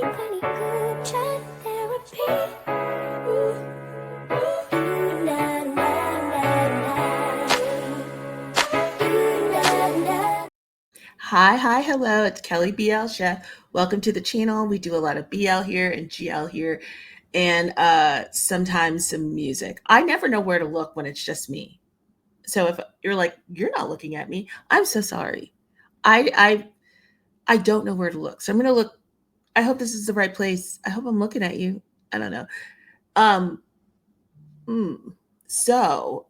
Hi, hello. It's Kelly BL Chef. Welcome to the channel. We do a lot of BL here and GL here, and sometimes some music. I never know where to look when it's just me. So if you're like, you're not looking at me, I'm so sorry. I don't know where to look. So I'm gonna look. I hope this is the right place. I hope I'm looking at you. I don't know. Um, mm, so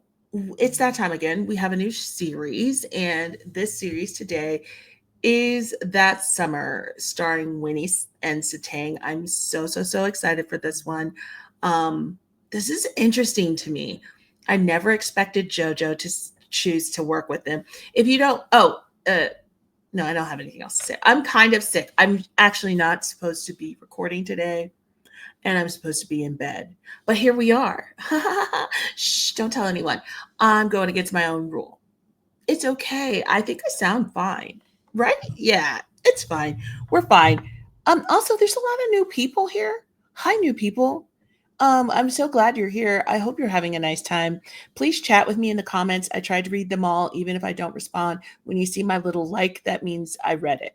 it's that time again. We have a new series, and this series today is That Summer, starring Winny and Santang. I'm so excited for this one. This is interesting to me. I never expected JoJo to choose to work with them. If you don't, no, I don't have anything else to say. I'm kind of sick. I'm actually not supposed to be recording today, and I'm supposed to be in bed. But here we are. Shh, don't tell anyone. I'm going against my own rule. It's okay. I think I sound fine. Right? Yeah, it's fine. We're fine. Also there's a lot of new people here. Hi new people. I'm so glad you're here. I hope you're having a nice time. Please chat with me in the comments. I try to read them all even if I don't respond. When you see my little like, that means I read it.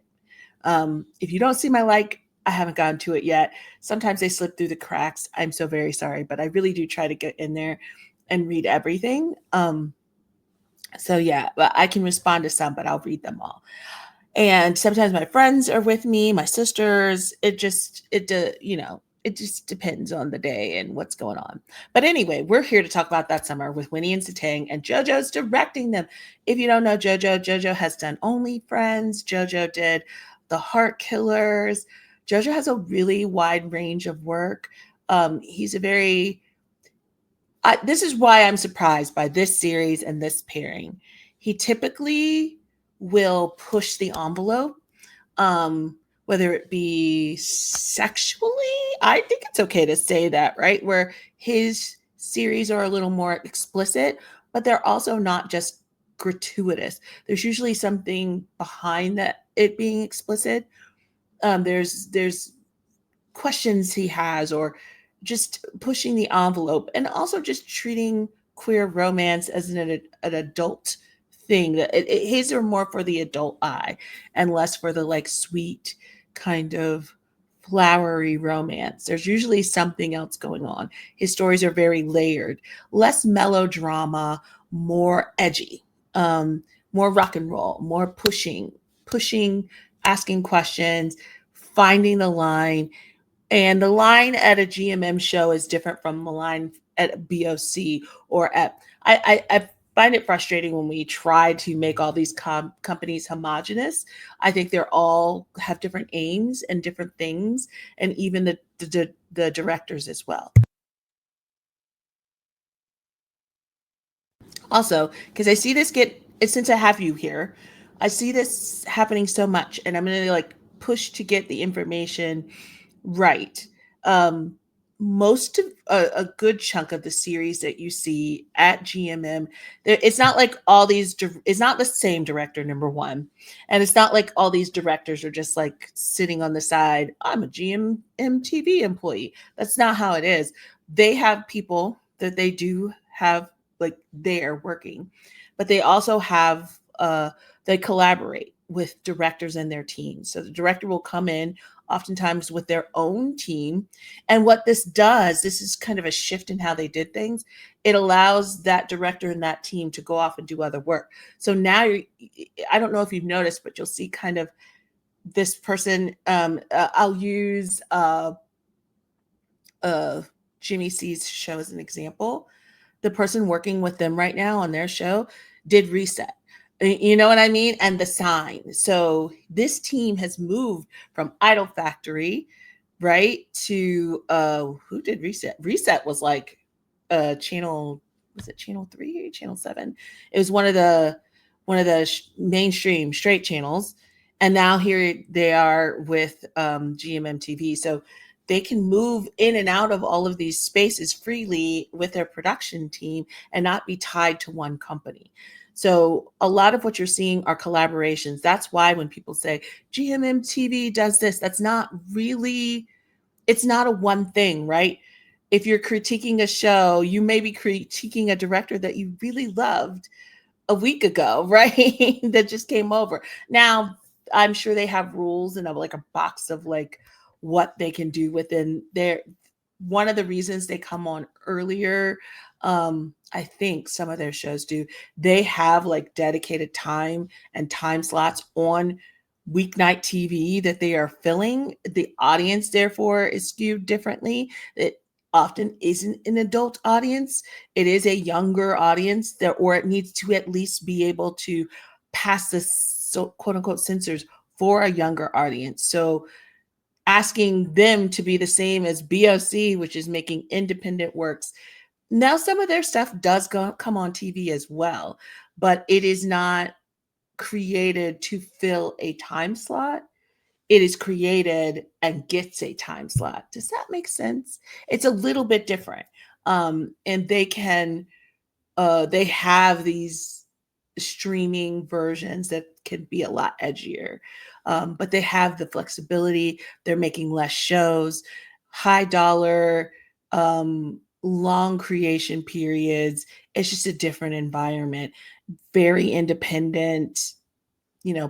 If you don't see my like, I haven't gotten to it yet. Sometimes they slip through the cracks. I'm so very sorry, but I really do try to get in there and read everything. So yeah, but I can respond to some, but I'll read them all. And sometimes my friends are with me, my sisters. It just depends on the day and what's going on. But anyway, we're here to talk about That Summer with Winny and Santang, and JoJo's directing them. If you don't know JoJo has done Only Friends. JoJo did The Heart Killers. JoJo has a really wide range of work. He's a very this is why I'm surprised by this series and this pairing. He typically will push the envelope, whether it be sexually. I think it's okay to say that, right? Where his series are a little more explicit, but they're also not just gratuitous. There's usually something behind that it being explicit. There's questions he has, or just pushing the envelope, and also just treating queer romance as an adult thing. That his are more for the adult eye and less for the like sweet kind of flowery romance. There's usually something else going on. His stories are very layered, less melodrama, more edgy, more rock and roll, more pushing, asking questions, finding the line. And the line at a GMM show is different from the line at a BOC or at. I find it frustrating when we try to make all these companies homogenous. I think they're all have different aims and different things, and even the directors as well. Also, because I see this since I have you here, I see this happening so much, and I'm gonna like push to get the information right. Um, Most of a good chunk of the series that you see at GMM, it's not like it's not the same director, number one. And it's not like all these directors are just like sitting on the side. I'm a GMM TV employee. That's not how it is. They have people that they do have like there working, but they also have, they collaborate with directors and their teams. So the director will come in oftentimes with their own team. And what this is kind of a shift in how they did things. It allows that director and that team to go off and do other work. So now I don't know if you've noticed, but you'll see kind of this person. I'll use Jimmy C's show as an example. The person working with them right now on their show did Reset. You know what I mean? And The Sign. So this team has moved from Idol Factory, right, to who did Reset? Reset was like channel, was it channel 3 or channel 7? It was one of the mainstream straight channels. And now here they are with GMM TV. So they can move in and out of all of these spaces freely with their production team and not be tied to one company. So a lot of what you're seeing are collaborations. That's why when people say GMM TV does this, that's not really, it's not a one thing, right? If you're critiquing a show, you may be critiquing a director that you really loved a week ago, right? That just came over. Now, I'm sure they have rules and have like a box of like what they can do within their, one of the reasons they come on earlier, I think some of their shows do, they have like dedicated time and time slots on weeknight TV that they are filling. The audience therefore is skewed differently. It often isn't an adult audience. It is a younger audience that, or it needs to at least be able to pass the so quote unquote censors for a younger audience. So asking them to be the same as BOC, which is making independent works. Now, some of their stuff does come on TV as well, but it is not created to fill a time slot. It is created and gets a time slot. Does that make sense? It's a little bit different. And they have these streaming versions that can be a lot edgier. But they have the flexibility. They're making less shows, high dollar, long creation periods. It's just a different environment, very independent,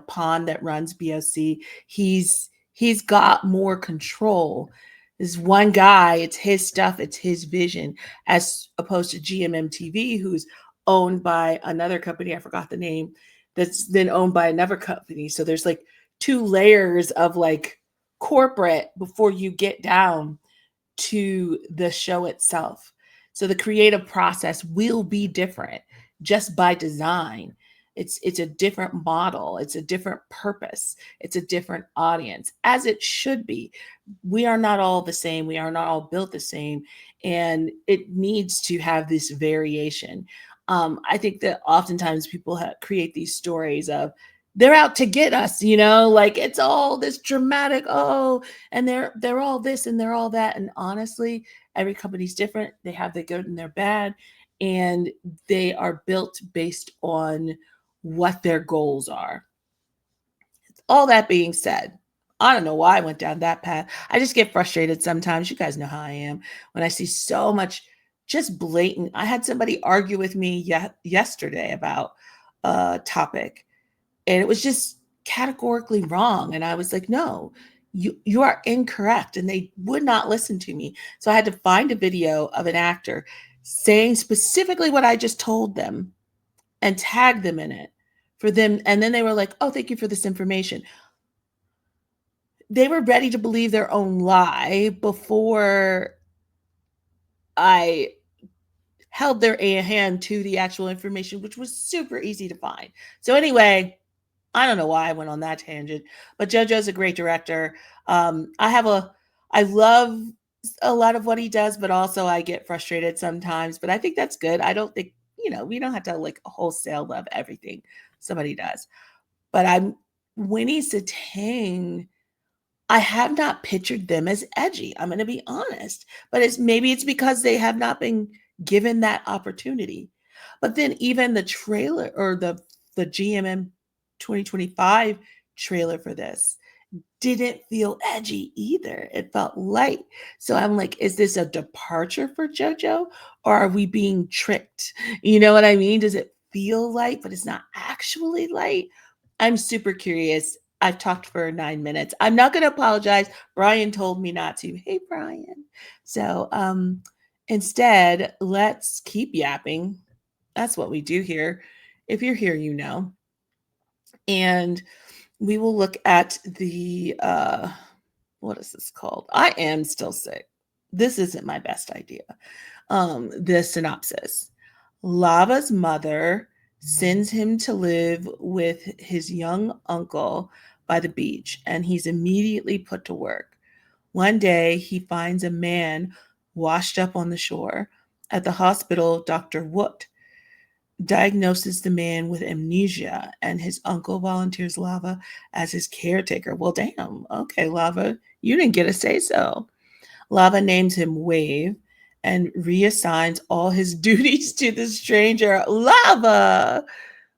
pond that runs BOC. He's got more control. This one guy, it's his stuff, it's his vision, as opposed to GMM TV, who's owned by another company. I forgot the name. That's then owned by another company. So there's like two layers of like corporate before you get down to the show itself. So the creative process will be different just by design. It's a different model, it's a different purpose, it's a different audience, as it should be. We are not all the same, we are not all built the same, and it needs to have this variation. I think that oftentimes people create these stories of they're out to get us, like it's all this dramatic, oh, and they're all this and they're all that. And honestly, every company's different. They have their good and their bad, and they are built based on what their goals are. All that being said, I don't know why I went down that path. I just get frustrated sometimes. You guys know how I am when I see so much just blatant. I had somebody argue with me yesterday about a topic, and it was just categorically wrong. And I was like, no, you are incorrect. And they would not listen to me. So I had to find a video of an actor saying specifically what I just told them and tag them in it for them. And then they were like, oh, thank you for this information. They were ready to believe their own lie before I held their hand to the actual information, which was super easy to find. So anyway, I don't know why I went on that tangent, but JoJo's a great director. I love a lot of what he does, but also I get frustrated sometimes, but I think that's good. I don't think, we don't have to like wholesale love everything somebody does. But Winny Santang, I have not pictured them as edgy. I'm going to be honest, but maybe it's because they have not been given that opportunity. But then even the trailer or the GMM 2025 trailer for this didn't feel edgy either. It felt light. So I'm like, is this a departure for JoJo, or are we being tricked? You know what I mean? Does it feel light, but it's not actually light? I'm super curious. I've talked for 9 minutes. I'm not going to apologize. Brian told me not to. Hey, Brian. So instead, let's keep yapping. That's what we do here. If you're here, you know. And we will look at the, what is this called? I am still sick. This isn't my best idea. The synopsis. Lava's mother sends him to live with his young uncle by the beach, and he's immediately put to work. One day, he finds a man washed up on the shore. At the hospital, Dr. Woot diagnoses the man with amnesia, and his uncle volunteers Lava as his caretaker. Well, damn. Okay, Lava, you didn't get a say so. Lava names him Wave and reassigns all his duties to the stranger. Lava!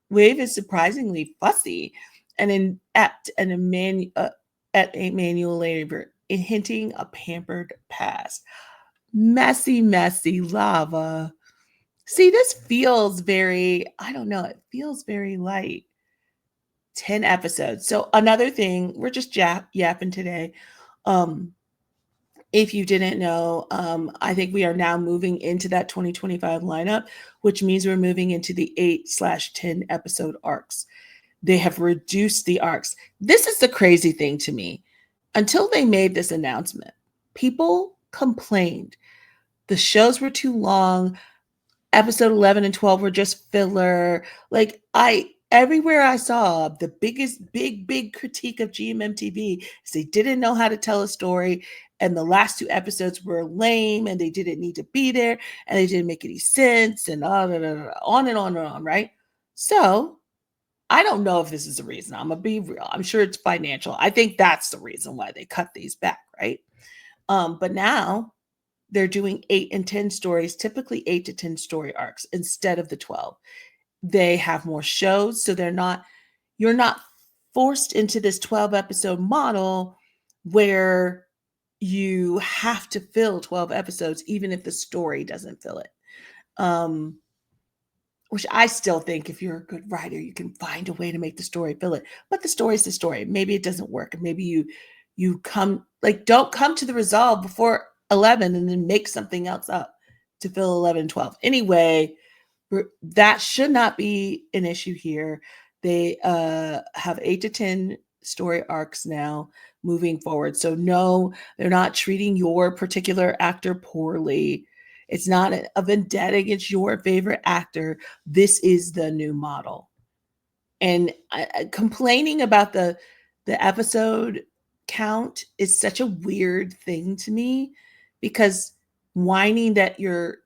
Wave is surprisingly fussy and inept and at a manual labor, hinting a pampered past. Messy, messy lava. See, this feels very, I don't know, it feels very light. 10 episodes. So another thing, we're just yapping today. Um, if you didn't know, I think we are now moving into that 2025 lineup, which means we're moving into the 8/10 episode arcs. They have reduced the arcs. This is the crazy thing to me. Until they made this announcement, people complained the shows were too long. Episode 11 and 12 were just filler. Like, everywhere I saw the biggest big critique of GMMTV is they didn't know how to tell a story, and the last two episodes were lame, and they didn't need to be there, and they didn't make any sense, and on and on and on, right? So I don't know if this is the reason. I'm gonna be real. I'm sure it's financial. I think that's the reason why they cut these back, right? But now they're doing 8 and 10 stories, typically 8 to 10 story arcs instead of the 12. They have more shows, so you're not forced into this 12 episode model where you have to fill 12 episodes, even if the story doesn't fill it. Which I still think if you're a good writer, you can find a way to make the story fill it. But the story's the story. Maybe it doesn't work. And maybe you come like don't come to the resolve before 11 and then make something else up to fill 11 and 12. Anyway, that should not be an issue here. They have 8 to 10 story arcs now moving forward. So no, they're not treating your particular actor poorly. It's not a vendetta against your favorite actor. This is the new model. And complaining about the episode count is such a weird thing to me, because whining that your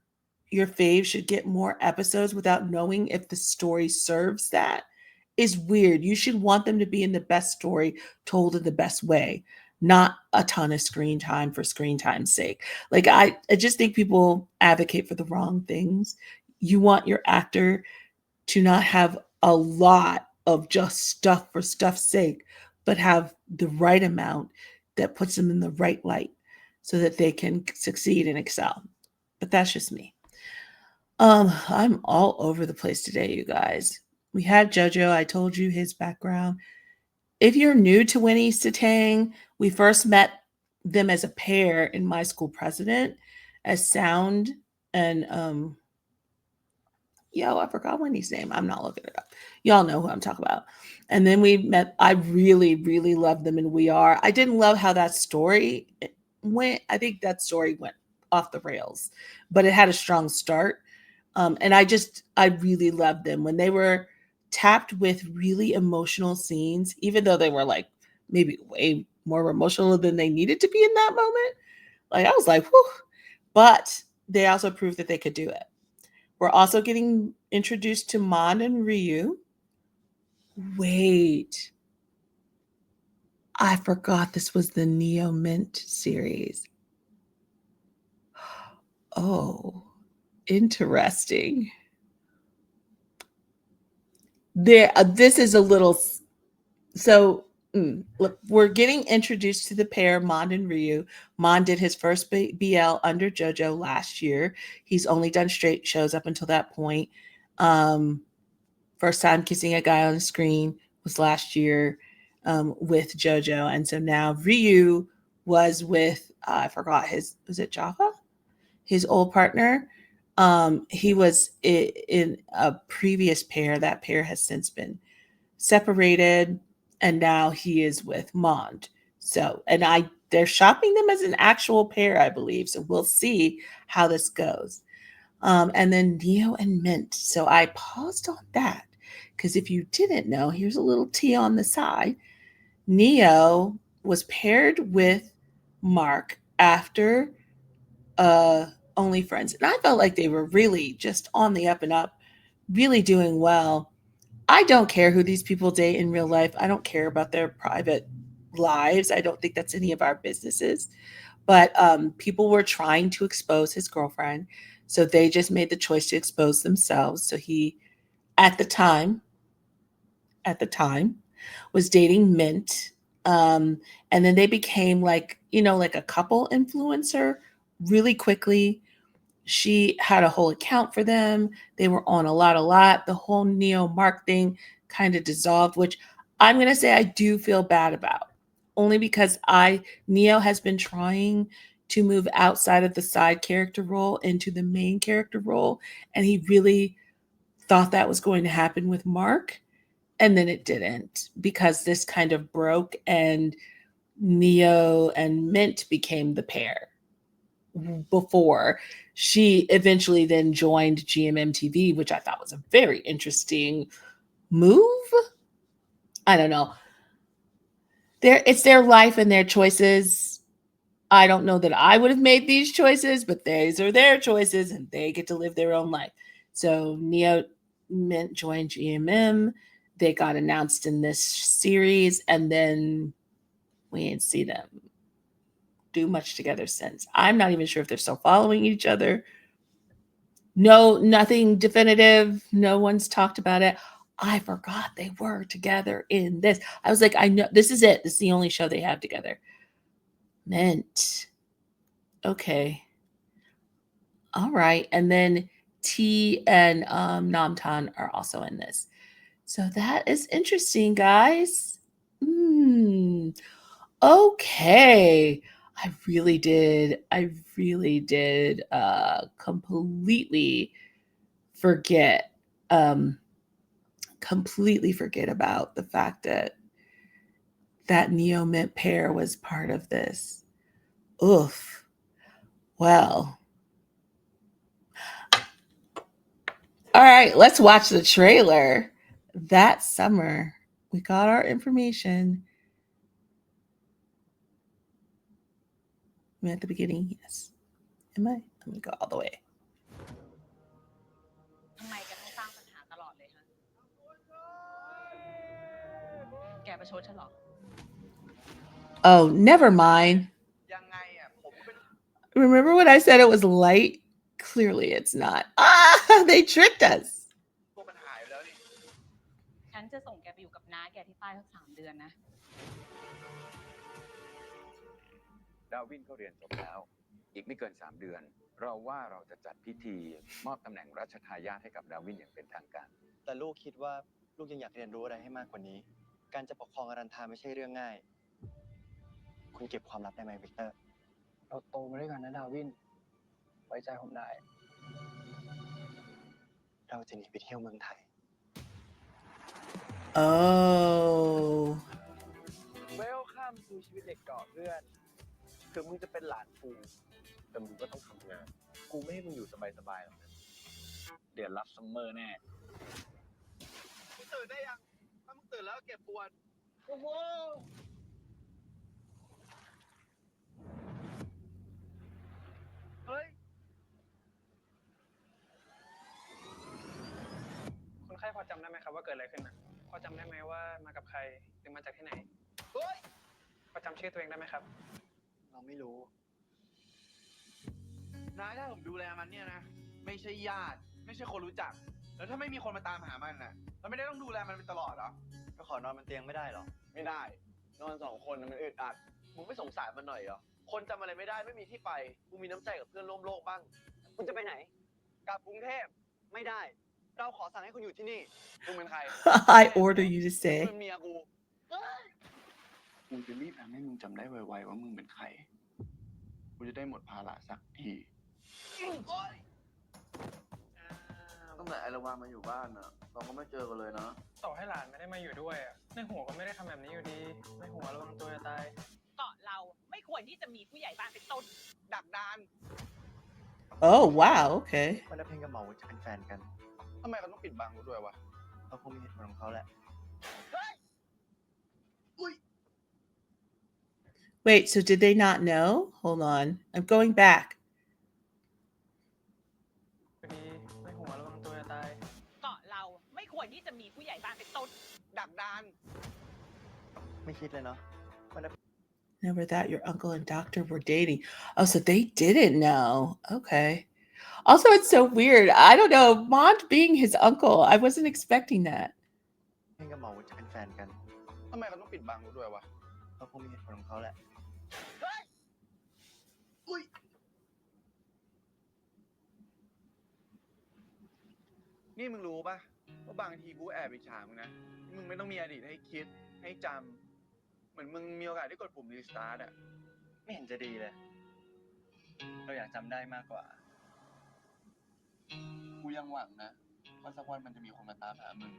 fave should get more episodes without knowing if the story serves that is weird. You should want them to be in the best story told in the best way, not a ton of screen time for screen time's sake. Like I just think people advocate for the wrong things. You want your actor to not have a lot of just stuff for stuff's sake, but have the right amount that puts them in the right light so that they can succeed and excel. But that's just me. I'm all over the place today, you guys. We had JoJo. I told you his background. If you're new to Winny Santang, we first met them as a pair in My School President as Sound and I forgot Winnie's name. I'm not looking it up. Y'all know who I'm talking about. And then we met. I really, really loved them in We Are. I didn't love how that story went. I think that story went off the rails, but it had a strong start. And I really loved them when they were tapped with really emotional scenes, even though they were like maybe way more emotional than they needed to be in that moment. Like I was like, whew. But they also proved that they could do it. We're also getting introduced to Mon and Ryu. Wait, I forgot this was the Neo Mint series. Oh, interesting. This is a little so. Look, we're getting introduced to the pair, Mon and Ryu. Mon did his first BL under JoJo last year. He's only done straight shows up until that point. First time kissing a guy on the screen was last year with JoJo. And so now Ryu was with, I forgot was it Java? His old partner. He was in a previous pair. That pair has since been separated, and now he is with Mond. So, and they're shopping them as an actual pair, I believe. So we'll see how this goes. And then Neo and Mint. So I paused on that because if you didn't know, here's a little tea on the side. Neo was paired with Mark after Only Friends. And I felt like they were really just on the up and up, really doing well. I don't care who these people date in real life. I don't care about their private lives. I don't think that's any of our businesses. But people were trying to expose his girlfriend. So they just made the choice to expose themselves. So he, at the time, at the time, was dating Mint. And then they became like, like a couple influencer really quickly. She had a whole account for them. They were on a lot. The whole Neo Mark thing kind of dissolved, which I'm going to say I do feel bad about. Only because Neo has been trying to move outside of the side character role into the main character role. And he really thought that was going to happen with Mark. And then it didn't, because this kind of broke and Neo and Mint became the pair before she eventually then joined GMMTV, which I thought was a very interesting move. I don't know. It's their life and their choices. I don't know that I would have made these choices, but these are their choices and they get to live their own life. So Neo Mint joined GMM. They got announced in this series, and then we ain't see them do much together since. I'm not even sure if they're still following each other. No, nothing definitive. No one's talked about it. I forgot they were together in this. I was like, I know this is it. This is the only show they have together. Mint. Okay. All right. And then T and Namtan are also in this. So that is interesting, guys. Okay. I really did completely forget about the fact that Neo Mint pair was part of this. Oof. Well. All right, let's watch the trailer. That summer, we got our information. Am I at the beginning? Yes. Am I? Let me go all the way. ทำไมแกต้องสร้างปัญหาตลอดเลยฮะแกประชดฉันเหรอ Oh, never mind. Remember when I said it was light? Clearly it's not. They tricked us. ฉันจะส่งแกไปอยู่กับน้าแกที่ใต้สัก3 เดือนนะ ดาวินเขาเรียนจบแล้วอีกไม่เกิน3 เดือนเราว่าเราจะจัดพิธีมอบตำแหน่งรัชทายาทให้กับดาวินอย่างเป็นทางการแต่ลูกคิดว่าลูกยังอยากเรียนรู้อะไรให้มากกว่านี้การจะปกครองอารันธาไม่ใช่เรื่องง่ายคุณเก็บความลับได้ไหมวิกเตอร์เราโตมาด้วยกันนะดาวินไว้ใจผมได้เราจะหนีไปเที่ยวเมืองไทย Oh. Welcome to ชีวิตเด็กเกาะเพื่อนถึงมึงจะเป็นหลานกูแต่มึงก็ต้องทำงานกูไม่ให้มึงอยู่สบายๆหรอกนะเดี๋ยวรับซัมเมอร์แน่มึงตื่นได้ยังถ้ามึงตื่นแล้วเก็บปวดโอ้โหเฮ้ยคนไข้พอจำได้ไหมครับว่าเกิดอะไรขึ้นนะพอจำได้ไหมว่ามากับใครหรือมาจากที่ไหนเฮ้ยพอจำชื่อตัวเองได้ไหมครับเราไม่รู้นายถ้าผมดูแลมันเนี่ยนะไม่ใช่ญาติไม่ใช่คนรู้จักแล้วถ้าไม่มีคนมาตามหามันน่ะเราไม่ได้ต้องดูแลมันไปตลอดหรอก็ขอนอนบนเตียงไม่ได้หรอไม่ได้นอน2 คนมันอึดอัดมึงไม่สงสารมันหน่อยเหรอคนจำอะไรไม่ได้ไม่มีที่ไปมึงมีน้ำใจกับเพื่อนร่วมโลกบ้างคุณจะไปไหนกลับกรุงเทพไม่ได้เราขอสั่งให้คุณอยู่ที่นี่มึงเป็นใคร I order you to stay. เป็นเมียกูกูจะรีบทำให้มึงจำได้ไวๆว่ามึงเป็นใครกูจะได้หมดภาระสักทีตั้งแต่ไอระวามาอยู่บ้านน่ะเราก็ไม่เจอกันเลยนะต่อให้หลานไม่ได้มาอยู่ด้วยในหัวก็ไม่ได้ทำแบบนี้อยู่ดีในหัวระวังตัวจะตายเกาะเราไม่ควรที่จะมีผู้ใหญ่บ้านเป็นต้นดักดาน Oh, wow. Okay. มันได้เพลงกับเหมาจะเป็นแฟนกันทำไมเขาต้องปิดบังกูด้วยวะเขาคงมีเหตุผลของเขาแหละ Wait, so did they not know? Hold on. I'm going back. ในหัวระวังตัวจะตายเกาะเราไม่ควรที่จะมีผู้ใหญ่บ้านเป็นต้นดักดานไม่คิดเลยเนาะ Never that your uncle and doctor were dating. Oh, so they didn't know. Okay. Also, it's so weird. I don't know. Mont being his uncle, I wasn't expecting that. เพลงกับเห บอกว่าจะเป็นแฟนกันทำไมเขาต้องปิดบังกูด้วยวะเขาคงมีเหตุผลของเขาแหละอุ้ยนี่มึงรู้ปะว่าบางทีกูแอบอิจฉามึงนะมึงไม่ต้องมีอดีตให้คิดให้จำเหมือนมึงมีโอกาสได้กดปุ่มรีสตาร์ทอะไม่เห็นจะดีเลยเราอยากจำได้มากกว่ากูยังหวังนะว่าสักวันมันจะมีคนมาตามหามึง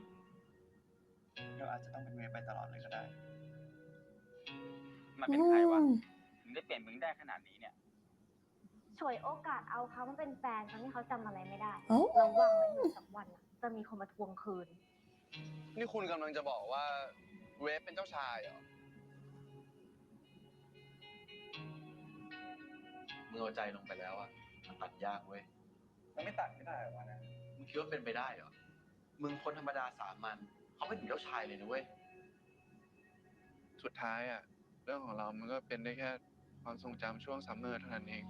เราอาจจะต้องเป็นเวฟไปตลอดเลยก็ได้มันเป็นใครวะถึงได้เปลี่ยนมึงได้ขนาดนี้เนี่ย ฉวยโอกาสเอาเขามาเป็นแฟนตอนที่เขาจำอะไรไม่ได้ Oh. ระวังไว้อยู่สักวันน่ะจะมีคนมาทวงคืน นี่คุณกำลังจะบอกว่าเวฟเป็นเจ้าชายเหรอมึงเอาใจลงไปแล้วอะมันตัดยากเว้ยมันไม่ตัดไม่ได้หรอวะนะมึงคิดว่าเป็นไปได้เหรอมึงคนธรรมดาสามัญเขาไม่ถึงเจ้าชายเลยนะเว้ยสุดท้ายอะเรื่องของเรามันก็เป็นได้แค่ความทรงจำช่วงซัมเมอร์เท่านั้นเอง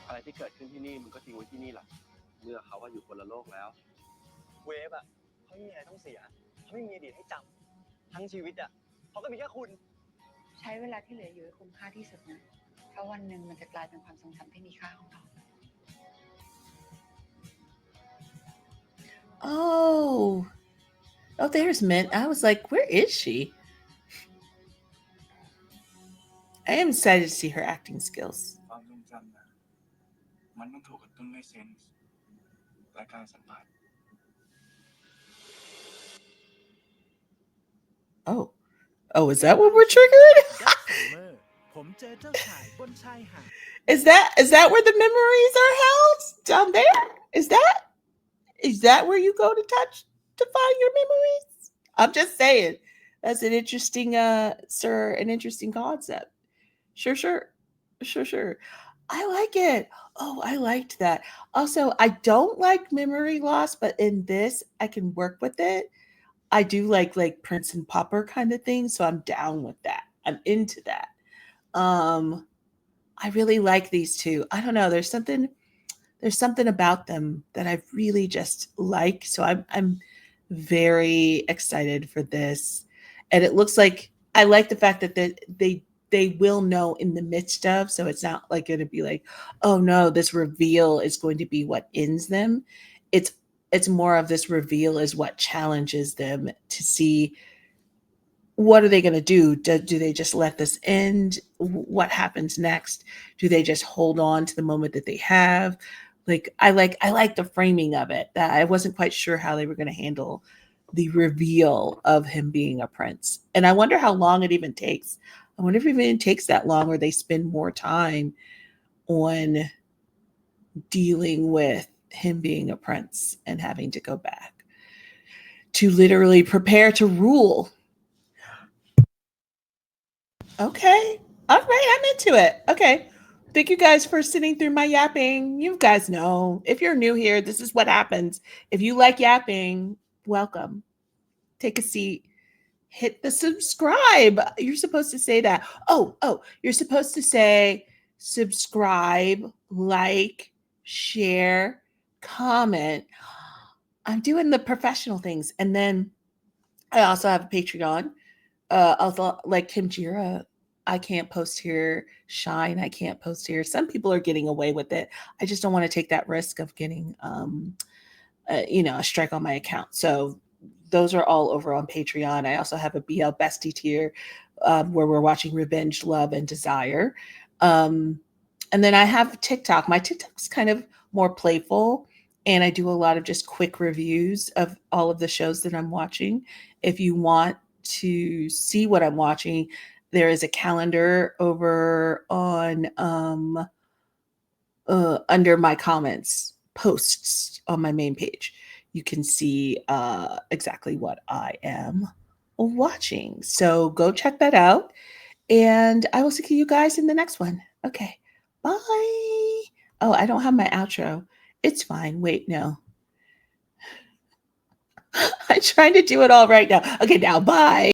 อะไรที่เกิดขึ้นที่นี่มันก็ทิ้งไว้ที่นี่แหละเมื่อเขาว่าอยู่คนละโลกแล้วเวฟอะเขาไม่มีอะไรต้องเสียเขาไม่มีอดีตให้จำทั้งชีวิตอะเขาก็มีแค่คุณ ใช้เวลาที่เหลืออยู่ให้คุ้มค่าที่สุดนะเพราะวันหนึ่งมันจะกลายเป็นความทรงจำที่มีค่าของเรา Oh. Oh, there's Mint. I was like, where is she? I am excited to see her acting skills. ความทรงจำนะมันต้องถูกกระตุ้นด้วยเซนส์และการสัมผัส Oh. Oh, is that what we're triggered? ผมเจอเจ้าชายบนชายหาด Is that where the memories are held? Down there? Is that where you go to touch to find your memories? I'm just saying. That's an interesting an interesting concept. Sure. I like it. Oh, I liked that. Also, I don't like memory loss, but in this I can work with it. I do like Prince and Popper kind of thing, so I'm down with that. I'm into that. I really like these two. I don't know. There's something about them that I really just like. So I'm very excited for this. And it looks like I like the fact that they will know in the midst of, so it's not like going to be like, oh no, this reveal is going to be what ends them. It's more of this reveal is what challenges them to see what are they going to do? Do they just let this end? What happens next? Do they just hold on to the moment that they have? I like the framing of it, that I wasn't quite sure how they were going to handle the reveal of him being a prince. And I wonder how long it even takes. I wonder if it even takes that long or they spend more time on dealing with him being a prince and having to go back to literally prepare to rule. Okay. All right. I'm into it. Okay. Thank you guys for sitting through my yapping. You guys know, if you're new here, this is what happens. If you like yapping, welcome. Take a seat. Hit the subscribe. You're supposed to say that. Oh, you're supposed to say subscribe, like, share, comment. I'm doing the professional things. And then I also have a Patreon. Although, like Kim Jira, I can't post here. Shine, I can't post here. Some people are getting away with it. I just don't want to take that risk of getting, a strike on my account. So those are all over on Patreon. I also have a BL Bestie tier where we're watching Revenge, Love, and Desire. And then I have TikTok. My TikTok's kind of more playful, and I do a lot of just quick reviews of all of the shows that I'm watching. If you want to see what I'm watching, there is a calendar over on under my comments posts on my main page. You can see exactly what I am watching. So go check that out. And I will see you guys in the next one. Okay. Bye. Oh, I don't have my outro. It's fine. Wait, no. I'm trying to do it all right now. Okay, now bye.